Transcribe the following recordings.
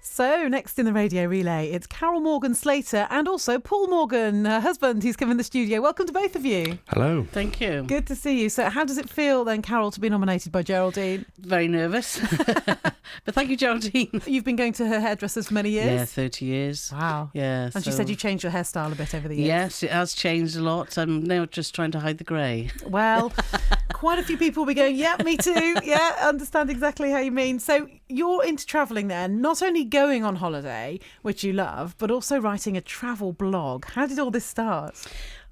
So, next in the radio relay, it's Carole Morgan-Slater and also Paul Morgan, her husband, who's come in the studio. Welcome to both of you. Hello. Thank you. Good to see you. So, how does it feel then, Carole, to be nominated by Geraldine? Very nervous. But thank you, Geraldine. You've been going to her hairdressers for many years? Yeah, 30 years. Wow. Yeah. And she said you changed your hairstyle a bit over the years. Yes, it has changed a lot. I'm now just trying to hide the grey. Well, quite a few people will be going, yeah, me too. Yeah, understand exactly how you mean. So you're into travelling then, not only going on holiday, which you love, but also writing a travel blog. How did all this start?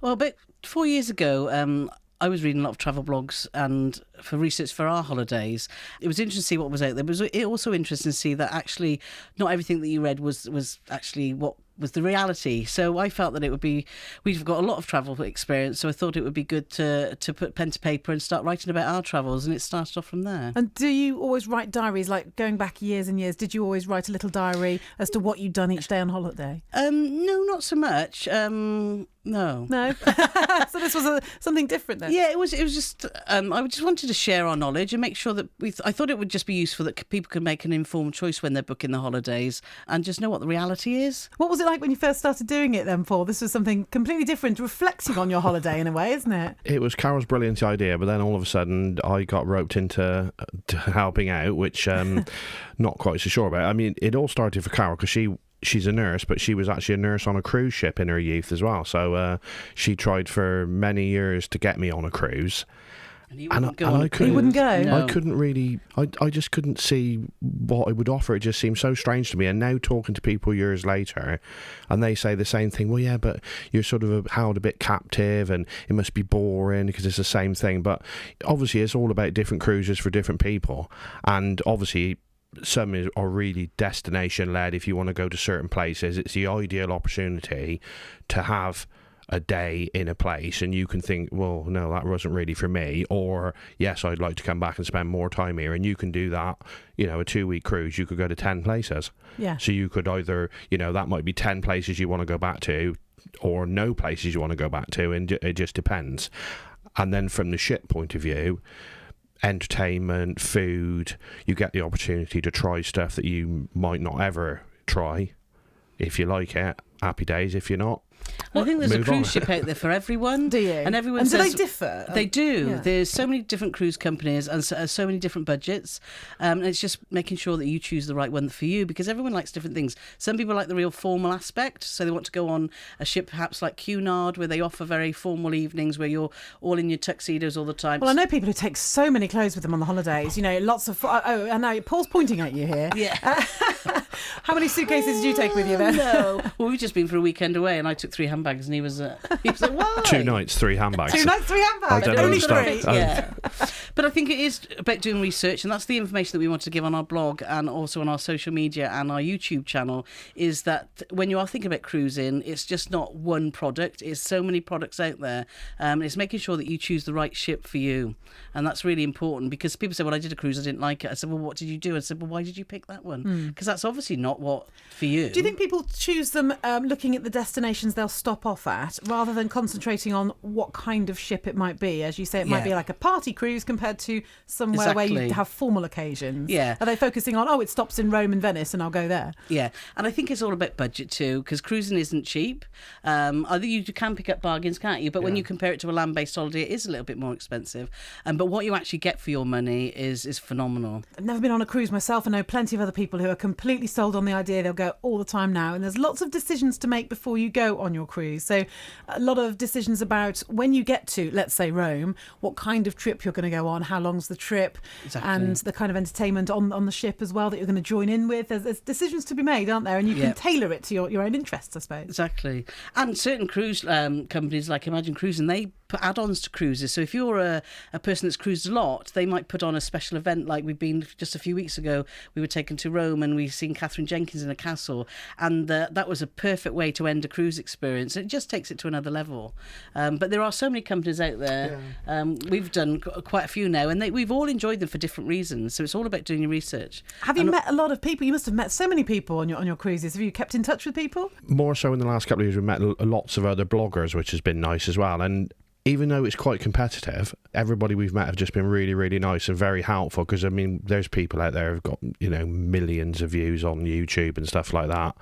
Well, about 4 years ago, I was reading a lot of travel blogs and for research for our holidays. It was interesting to see what was out there. But it was also interesting to see that actually not everything that you read was actually what was the reality. So I felt that it would be, we've got a lot of travel experience, so I thought it would be good to put pen to paper and start writing about our travels, and it started off from there. And do you always write diaries, like going back years and years, did you always write a little diary as to what you'd done each day on holiday? No, not so much. No. So this was something different then? Yeah, it was just, I just wanted to share our knowledge and make sure that I thought it would just be useful that people could make an informed choice when they're booking the holidays and just know what the reality is. What was it like when you first started doing it then, Paul? This was something completely different, reflecting on your holiday in a way, isn't it? It was Carole's brilliant idea, but then all of a sudden I got roped into helping out, which not quite so sure about. I mean, it all started for Carole because she's a nurse, but she was actually a nurse on a cruise ship in her youth as well. So she tried for many years to get me on a cruise. And he wouldn't go. He wouldn't go? No. I couldn't really, I just couldn't see what it would offer. It just seemed so strange to me. And now talking to people years later, and they say the same thing, well, yeah, but you're sort of held a bit captive and it must be boring because it's the same thing. But obviously it's all about different cruises for different people. And obviously some are really destination led. If you want to go to certain places, it's the ideal opportunity to have a day in a place and you can think, well, no, that wasn't really for me, or yes, I'd like to come back and spend more time here. And you can do that. You know, a 2-week cruise, you could go to 10 places. Yeah. So you could either, you know, that might be 10 places you want to go back to or no places you want to go back to, and it just depends. And then from the ship point of view, entertainment, food, you get the opportunity to try stuff that you might not ever try. If you like it, happy days. If you're not, I think there's a cruise ship out there for everyone. Do you? And everyone and says... do they differ? They do. Yeah. There's so many different cruise companies and so many different budgets. And it's just making sure that you choose the right one for you, because everyone likes different things. Some people like the real formal aspect, so they want to go on a ship perhaps like Cunard, where they offer very formal evenings where you're all in your tuxedos all the time. Well, I know people who take so many clothes with them on the holidays. You know, lots of... Oh, and now Paul's pointing at you here. Yeah. How many suitcases did you take with you then? No. Well, we've just been for a weekend away and I took 3 handbags and he was like, why? 2 nights, 3 handbags. 2 nights, 3 handbags. I don't Only understand. 3. Yeah. But I think it is about doing research, and that's the information that we want to give on our blog and also on our social media and our YouTube channel, is that when you are thinking about cruising, it's just not one product. It's so many products out there. It's making sure that you choose the right ship for you. And that's really important, because people say, well, I did a cruise, I didn't like it. I said, well, what did you do? I said, well, why did you pick that one? Because that's obviously not what for you. Do you think people choose them looking at the destinations they'll stop off at, rather than concentrating on what kind of ship it might be? As you say, it might be like a party cruise compared to somewhere where you have formal occasions. Yeah. Are they focusing on, it stops in Rome and Venice and I'll go there? Yeah, and I think it's all about budget too, because cruising isn't cheap. I think you can pick up bargains, can't you? But when you compare it to a land-based holiday, it is a little bit more expensive. But what you actually get for your money is phenomenal. I've never been on a cruise myself. I know plenty of other people who are completely sold on the idea they'll go all the time now. And there's lots of decisions to make before you go on your cruise. So a lot of decisions about when you get to, let's say, Rome, what kind of trip you're going to go on, how long's the trip, and the kind of entertainment on the ship as well that you're going to join in with. There's decisions to be made, aren't there? And you can tailor it to your own interests, I suppose. Exactly. And certain cruise companies like Imagine Cruising, they put add-ons to cruises. So if you're a person that's cruised a lot, they might put on a special event. Like we've been just a few weeks ago, we were taken to Rome and we've seen Catherine Jenkins in a castle, and that was a perfect way to end a cruise experience. It just takes it to another level. But there are so many companies out there. We've done quite a few now, and we've all enjoyed them for different reasons. So it's all about doing your research. Have you met a lot of people? You must have met so many people on your cruises. Have you kept in touch with people? More so in the last couple of years, we've met lots of other bloggers, which has been nice as well. And even though it's quite competitive, everybody we've met have just been really, really nice and very helpful. Because I mean, there's people out there who've got, you know, millions of views on YouTube and stuff like that,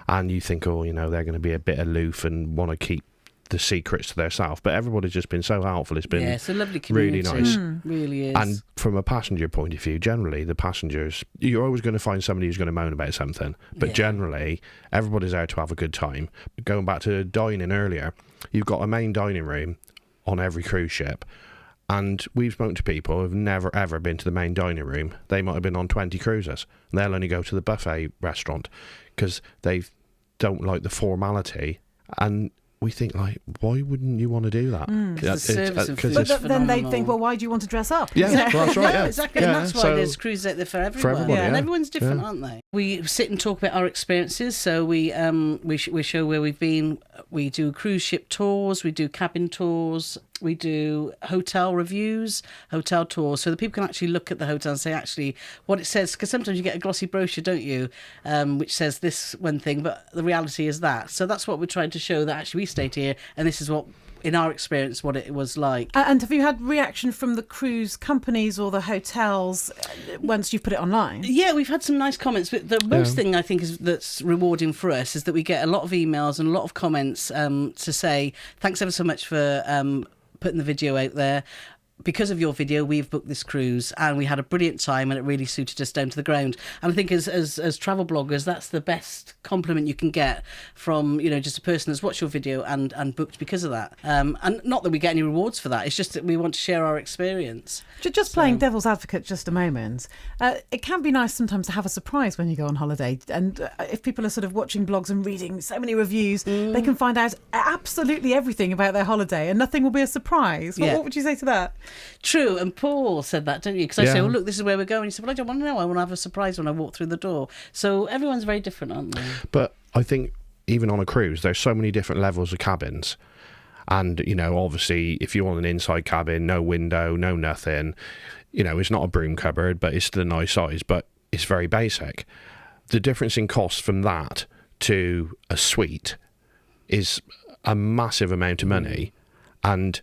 and you think, oh, you know, they're going to be a bit aloof and want to keep the secrets to themselves. But everybody's just been so helpful. It's been it's a lovely community. really nice. Really is. And from a passenger point of view, generally the passengers, you're always going to find somebody who's going to moan about something, but generally everybody's there to have a good time. Going back to dining earlier, you've got a main dining room on every cruise ship, and we've spoken to people who've never ever been to the main dining room. They might have been on 20 cruises, and they'll only go to the buffet restaurant because they don't like the formality. And we think, like, why wouldn't you want to do that? The service of food But is then they phenomenal. think, well, why do you want to dress up? Yeah, well, that's right. Yeah, exactly. Yeah, And that's why so there's cruises out there for everyone. for everybody, And yeah. everyone's different, aren't they? We sit and talk about our experiences. So we show where we've been. We do cruise ship tours. We do cabin tours. We do hotel reviews, hotel tours, so that people can actually look at the hotel and say actually what it says. Because sometimes you get a glossy brochure, don't you, which says this one thing, but the reality is that. So that's what we're trying to show, that actually we stayed here, and this is what, in our experience, what it was like. And have you had reaction from the cruise companies or the hotels once you've put it online? Yeah, we've had some nice comments, but the most thing I think is that's rewarding for us is that we get a lot of emails and a lot of comments to say thanks ever so much for putting the video out there. Because of your video, we've booked this cruise and we had a brilliant time and it really suited us down to the ground. And I think as travel bloggers, that's the best compliment you can get from, you know, just a person that's watched your video and booked because of that. And not that we get any rewards for that, it's just that we want to share our experience. Just playing devil's advocate just a moment, it can be nice sometimes to have a surprise when you go on holiday. And if people are sort of watching blogs and reading so many reviews, they can find out absolutely everything about their holiday and nothing will be a surprise. What would you say to that? True, and Paul said that, didn't you? Because I say, well, look, this is where we're going. He said, well, I don't want to know. I want to have a surprise when I walk through the door. So everyone's very different, aren't they? But I think even on a cruise, there's so many different levels of cabins. And, you know, obviously, if you want an inside cabin, no window, no nothing, you know, it's not a broom cupboard, but it's still a nice size, but it's very basic. The difference in cost from that to a suite is a massive amount of money. And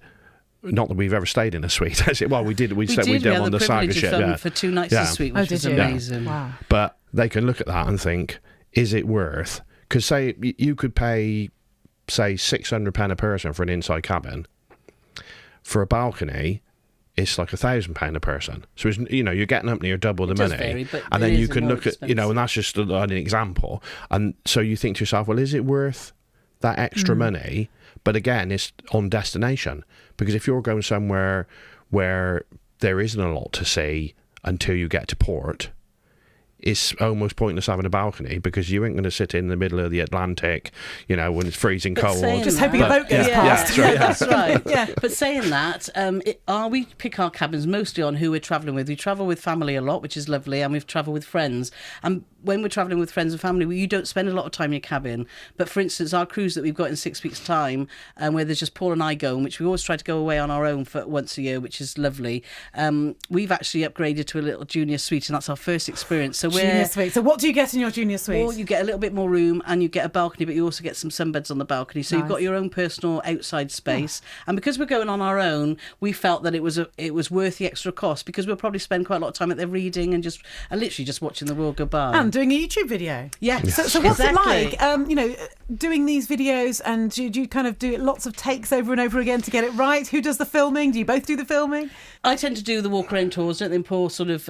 not that we've ever stayed in a suite. Well, we did. We did on the Saga ship. For 2 nights in a suite, which was amazing. Wow. But they can look at that and think, is it worth? Because say you could pay, say, £600 a person for an inside cabin. For a balcony, it's like £1,000 a person. So it's, you know, you're getting up near double the money. Vary, and then you can look at, you know, and that's just an example. And so you think to yourself, well, is it worth that extra money? But again, it's on destination. Because if you're going somewhere where there isn't a lot to see until you get to port, it's almost pointless having a balcony because you ain't going to sit in the middle of the Atlantic, you know, when it's freezing cold. Just hoping a boat goes past. That's right. But saying that, we pick our cabins mostly on who we're travelling with. We travel with family a lot, which is lovely, and we've travelled with friends. And when we're travelling with friends and family, you don't spend a lot of time in your cabin. But for instance, our cruise that we've got in 6 weeks' time, where there's just Paul and I going, which we always try to go away on our own for once a year, which is lovely. We've actually upgraded to a little junior suite, and that's our first experience. So Junior suite. So what do you get in your junior suite? Well, you get a little bit more room and you get a balcony, but you also get some sunbeds on the balcony. So you've got your own personal outside space. And because we're going on our own, we felt that it was worth the extra cost because we'll probably spend quite a lot of time at there reading and literally just watching the world go by. And doing a YouTube video. Yeah. So what's it like, you know, doing these videos, and do you kind of do lots of takes over and over again to get it right? Who does the filming? Do you both do the filming? I tend to do the walk around tours, don't think Paul sort of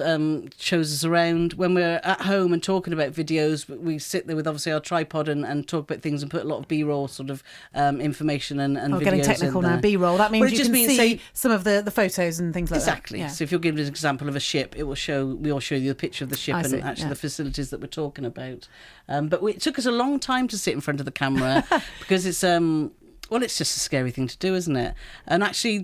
shows us around. When we're at home and talking about videos, we sit there with obviously our tripod and talk about things and put a lot of B-roll sort of information and videos getting technical in now. there. B-roll, that means you can see say, some of the photos and things like exactly. that. Exactly. So if you're giving an example of a ship, we'll show you the picture of the ship and actually the facilities that we're talking about. But it took us a long time to sit in front of the camera because it's it's just a scary thing to do, isn't it? And actually,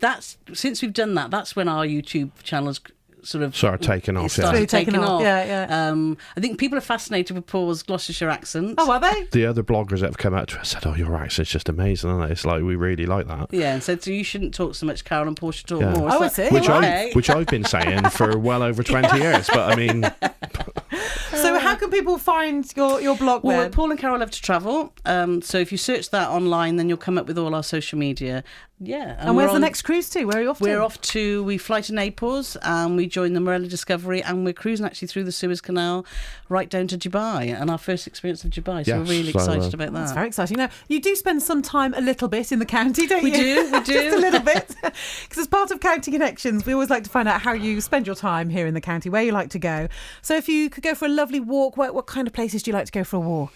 since we've done that, that's when our YouTube channel's started taking off. Taking off. Yeah. I think people are fascinated with Paul's Gloucestershire accent. Oh, are they? The other bloggers that have come out to us said, "Oh, your accent's just amazing, isn't it?" It's like we really like that. Yeah, and said, "So you shouldn't talk so much, Carole, and Paul should talk more." Oh, I see. Which I've been saying for well over 20 years. But I mean, So how can people find your blog Well, then? Paul and Carole Love to Travel. So if you search that online, then you'll come up with all our social media. Yeah. And where's the next cruise to? Where are you off to? We fly to Naples and we join the Morella Discovery, and we're cruising actually through the Suez Canal right down to Dubai, and our first experience of Dubai. So we're really excited about that. That's very exciting. Now, you do spend some time a little bit in the county, don't you? We do. Just a little bit. Because as part of County Connections, we always like to find out how you spend your time here in the county, where you like to go. So if you could go for a lovely walk, what kind of places do you like to go for a walk?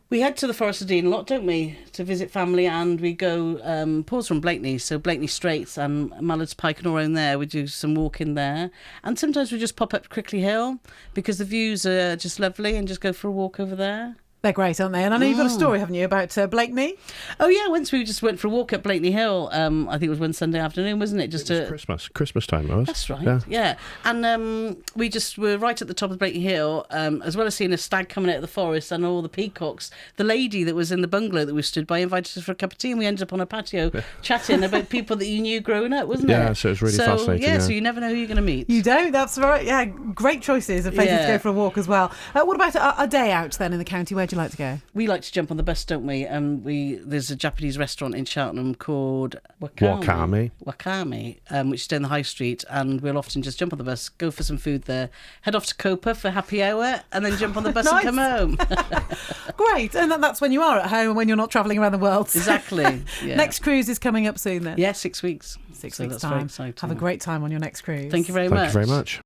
We head to the Forest of Dean a lot, don't we, to visit family, and we go Paul's from Blakeney, so Blakeney Straits and Mallards Pike and all around there. We do some walking there, and sometimes we just pop up to Crickley Hill because the views are just lovely, and just go for a walk over there. They're great, aren't they? And I know you've got a story, haven't you, about Blakeney? Oh, yeah. Once we just went for a walk up Blakeney Hill. I think it was one Sunday afternoon, wasn't it? Just it was Christmas time, it was. That's right, yeah. And we just were right at the top of Blakeney Hill, as well as seeing a stag coming out of the forest and all the peacocks. The lady that was in the bungalow that we stood by invited us for a cup of tea, and we ended up on a patio chatting about people that you knew growing up, wasn't it? Yeah, so it was really fascinating. Yeah, so you never know who you're going to meet. You don't, that's right. Yeah, great choices of places to go for a walk as well. What about a day out then in the county? Where do you like to go? We like to jump on the bus, don't we? And there's a Japanese restaurant in Cheltenham called Wakame, which is down the high street, and we'll often just jump on the bus, go for some food there, head off to Copa for happy hour, and then jump on the bus and come home. Great, and that's when you are at home and when you're not travelling around the world. Exactly. Yeah. Next cruise is coming up soon then? Yeah, 6 weeks. 6 So weeks' that's very time. exciting. Have a great time on your next cruise. Thank you very much. Thank you very much.